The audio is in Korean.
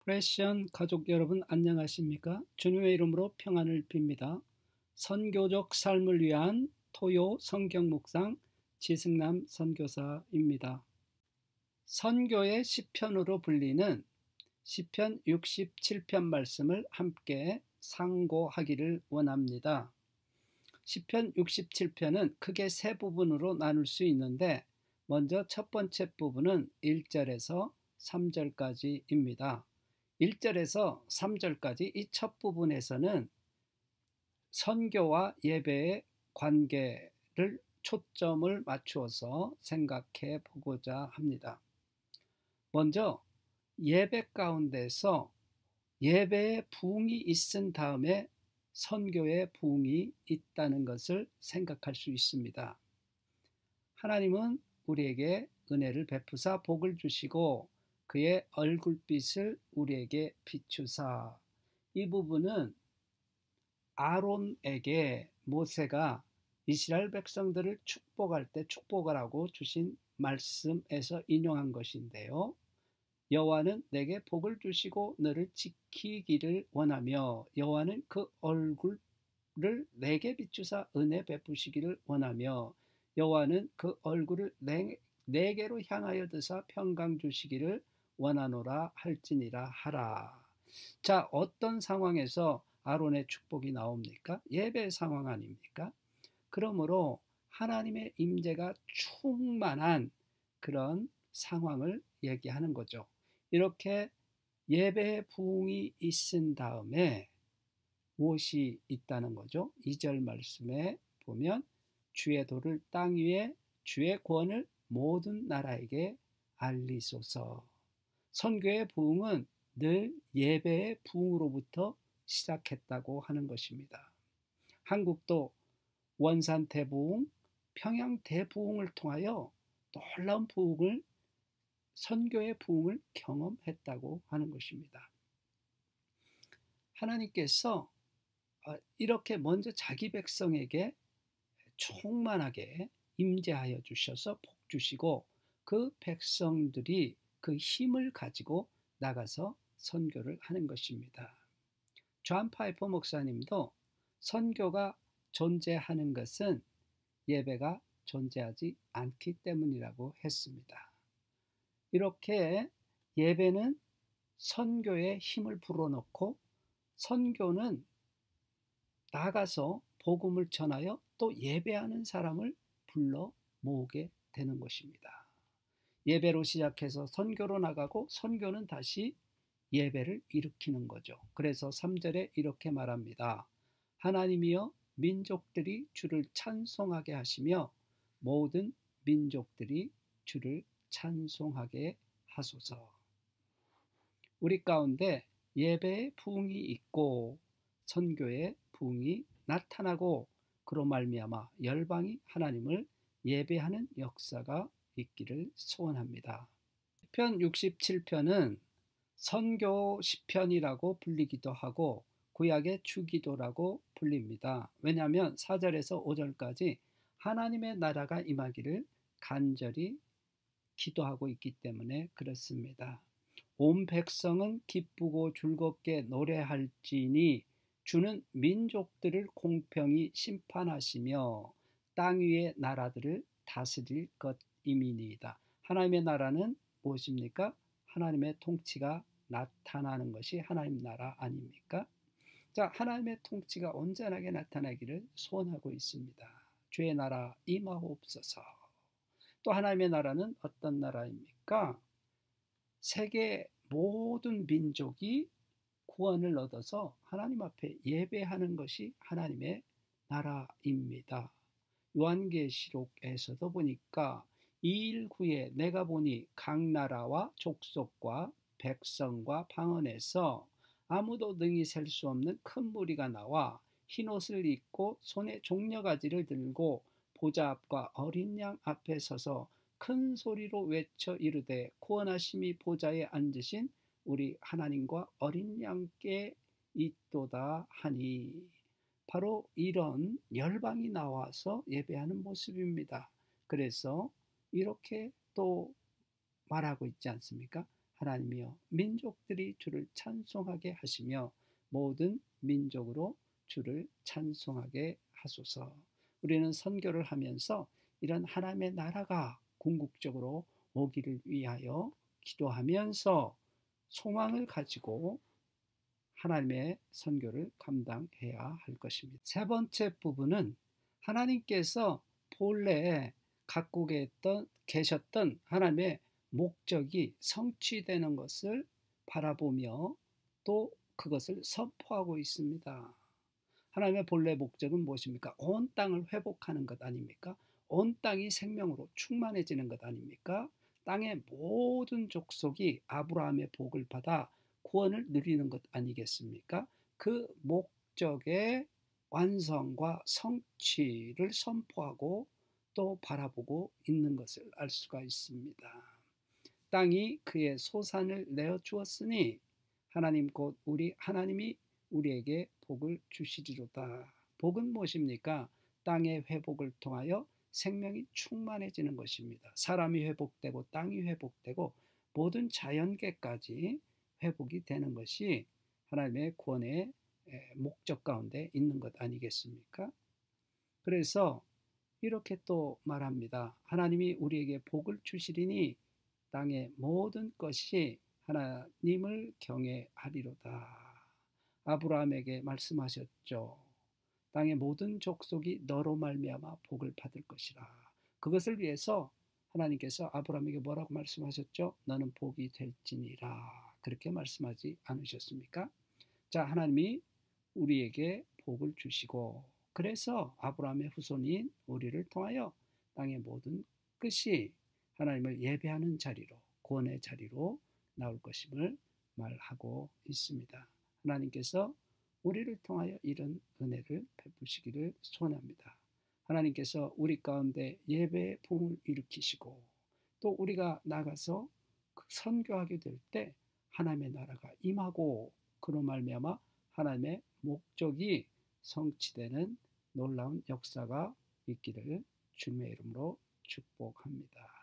크리스천 가족 여러분 안녕하십니까? 주님의 이름으로 평안을 빕니다. 선교적 삶을 위한 토요 성경 묵상 지승남 선교사입니다. 선교의 시편으로 불리는 시편 67편 말씀을 함께 상고하기를 원합니다. 시편 67편은 크게 세 부분으로 나눌 수 있는데 먼저 첫 번째 부분은 1절에서 3절까지입니다. 1절에서 3절까지 이 첫 부분에서는 선교와 예배의 관계를 초점을 맞추어서 생각해 보고자 합니다. 먼저 예배 가운데서 예배의 부흥이 있은 다음에 선교의 부흥이 있다는 것을 생각할 수 있습니다. 하나님은 우리에게 은혜를 베푸사 복을 주시고 그의 얼굴빛을 우리에게 비추사. 이 부분은 아론에게 모세가 이스라엘 백성들을 축복할 때 축복하라고 주신 말씀에서 인용한 것인데요. 여호와는 내게 복을 주시고 너를 지키기를 원하며 여호와는 그 얼굴을 내게 비추사 은혜 베푸시기를 원하며 여호와는 그 얼굴을 내게로 향하여 드사 평강 주시기를 원하노라 할지니라 하라. 자, 어떤 상황에서 아론의 축복이 나옵니까? 예배 상황 아닙니까? 그러므로 하나님의 임재가 충만한 그런 상황을 얘기하는 거죠. 이렇게 예배의 부흥이 있은 다음에 무엇이 있다는 거죠? 2절 말씀에 보면 주의 도를 땅 위에 주의 구원을 모든 나라에게 알리소서. 선교의 부흥은 늘 예배의 부흥으로부터 시작했다고 하는 것입니다. 한국도 원산 대부흥, 평양 대부흥을 통하여 놀라운 부흥을 선교의 부흥을 경험했다고 하는 것입니다. 하나님께서 이렇게 먼저 자기 백성에게 충만하게 임재하여 주셔서 복 주시고 그 백성들이 그 힘을 가지고 나가서 선교를 하는 것입니다. 존 파이퍼 목사님도 선교가 존재하는 것은 예배가 존재하지 않기 때문이라고 했습니다. 이렇게 예배는 선교에 힘을 불어넣고 선교는 나가서 복음을 전하여 또 예배하는 사람을 불러 모으게 되는 것입니다. 예배로 시작해서 선교로 나가고 선교는 다시 예배를 일으키는 거죠. 그래서 3절에 이렇게 말합니다. 하나님이여 민족들이 주를 찬송하게 하시며 모든 민족들이 주를 찬송하게 하소서. 우리 가운데 예배의 부흥이 있고 선교의 부흥이 나타나고 그로 말미암아 열방이 하나님을 예배하는 역사가 있기를 소원합니다. 시편 67편은 선교 시편이라고 불리기도 하고 구약의 주기도라고 불립니다. 왜냐하면 4절에서 5절까지 하나님의 나라가 임하기를 간절히 기도하고 있기 때문에 그렇습니다. 온 백성은 기쁘고 즐겁게 노래할지니 주는 민족들을 공평히 심판하시며 땅 위의 나라들을 다스릴 것임이니이다. 하나님의 나라는 무엇입니까? 하나님의 통치가 나타나는 것이 하나님 나라 아닙니까? 자, 하나님의 통치가 온전하게 나타나기를 소원하고 있습니다. 주의 나라 임하옵소서. 또 하나님의 나라는 어떤 나라입니까? 세계 모든 민족이 구원을 얻어서 하나님 앞에 예배하는 것이 하나님의 나라입니다. 요한계시록에서도 보니까 2일 후에 내가 보니 각 나라와 족속과 백성과 방언에서 아무도 능히 셀 수 없는 큰 무리가 나와 흰옷을 입고 손에 종려가지를 들고 보좌 앞과 어린 양 앞에 서서 큰 소리로 외쳐 이르되 구원하심이 보좌에 앉으신 우리 하나님과 어린 양께 있도다 하니, 바로 이런 열방이 나와서 예배하는 모습입니다. 그래서 이렇게 또 말하고 있지 않습니까? 하나님이여 민족들이 주를 찬송하게 하시며 모든 민족으로 주를 찬송하게 하소서. 우리는 선교를 하면서 이런 하나님의 나라가 궁극적으로 오기를 위하여 기도하면서 소망을 가지고 하나님의 선교를 감당해야 할 것입니다. 세 번째 부분은 하나님께서 본래 갖고 계셨던 하나님의 목적이 성취되는 것을 바라보며 또 그것을 선포하고 있습니다. 하나님의 본래 목적은 무엇입니까? 온 땅을 회복하는 것 아닙니까? 온 땅이 생명으로 충만해지는 것 아닙니까? 땅의 모든 족속이 아브라함의 복을 받아 구원을 누리는 것 아니겠습니까? 그 목적의 완성과 성취를 선포하고 또 바라보고 있는 것을 알 수가 있습니다. 땅이 그의 소산을 내어 주었으니 하나님 곧 우리 하나님이 우리에게 복을 주시리로다. 복은 무엇입니까? 땅의 회복을 통하여 생명이 충만해지는 것입니다. 사람이 회복되고 땅이 회복되고 모든 자연계까지 회복이 되는 것이 하나님의 구원의 목적 가운데 있는 것 아니겠습니까? 그래서 이렇게 또 말합니다. 하나님이 우리에게 복을 주시리니 땅의 모든 것이 하나님을 경외하리로다. 아브라함에게 말씀하셨죠. 땅의 모든 족속이 너로 말미암아 복을 받을 것이라. 그것을 위해서 하나님께서 아브라함에게 뭐라고 말씀하셨죠? 너는 복이 될지니라. 그렇게 말씀하지 않으셨습니까? 자, 하나님이 우리에게 복을 주시고 그래서 아브라함의 후손인 우리를 통하여 땅의 모든 끝이 하나님을 예배하는 자리로 구원의 자리로 나올 것임을 말하고 있습니다. 하나님께서 우리를 통하여 이런 은혜를 베푸시기를 소원합니다. 하나님께서 우리 가운데 예배의 붐을 일으키시고 또 우리가 나가서 선교하게 될 때 하나님의 나라가 임하고 그로 말미암아 하나님의 목적이 성취되는 놀라운 역사가 있기를 주님의 이름으로 축복합니다.